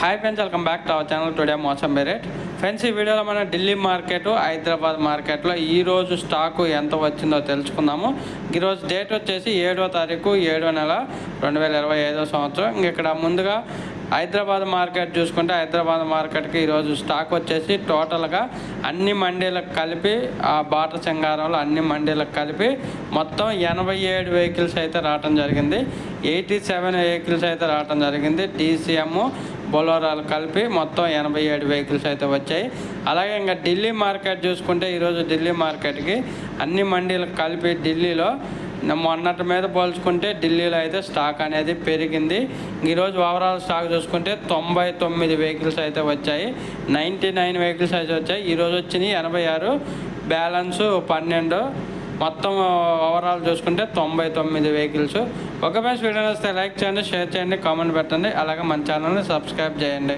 Hi friends, welcome back to our channel. Today మోసం rate friends, ఈ వీడియోలో మనం ఢిల్లీ మార్కెట్, హైదరాబాద్ మార్కెట్లో ఈరోజు స్టాకు ఎంత వచ్చిందో తెలుసుకుందాము. ఈరోజు డేట్ వచ్చేసి 7వ తారీఖు 7వ నెల 2025 సంవత్సరం. ఇక్కడ ముందుగా హైదరాబాద్ మార్కెట్ చూసుకుంటే, హైదరాబాద్ మార్కెట్కి ఈరోజు స్టాక్ వచ్చేసి టోటల్గా అన్ని మండీలకు కలిపి, ఆ బాట సింగారంలో అన్ని మండీలకు కలిపి మొత్తం 87 వెహికల్స్ అయితే రావటం జరిగింది. 87 వెహికల్స్ అయితే రావటం జరిగింది. DCM బొలోరాలు కలిపి మొత్తం 87 వెహికల్స్ అయితే వచ్చాయి. అలాగే ఇంకా ఢిల్లీ మార్కెట్ చూసుకుంటే, ఈరోజు ఢిల్లీ మార్కెట్కి అన్ని మండీలకు కలిపి ఢిల్లీలో మొన్నటి మీద పోల్చుకుంటే ఢిల్లీలో అయితే స్టాక్ అనేది పెరిగింది. ఈరోజు ఓవరాల్ స్టాక్ చూసుకుంటే 99 వెహికల్స్ అయితే వచ్చాయి. 99 వెహికల్స్ అయితే వచ్చాయి. ఈరోజు వచ్చినాయి 86, బ్యాలెన్స్ 12. మొత్తం ఓవరాల్ చూసుకుంటే 99 వెహికల్స్. ఒక ఫ్రెండ్స్, వీడియో వస్తే లైక్ చేయండి, షేర్ చేయండి, కామెంట్ పెట్టండి. అలాగే మన ఛానల్ని సబ్స్క్రైబ్ చేయండి.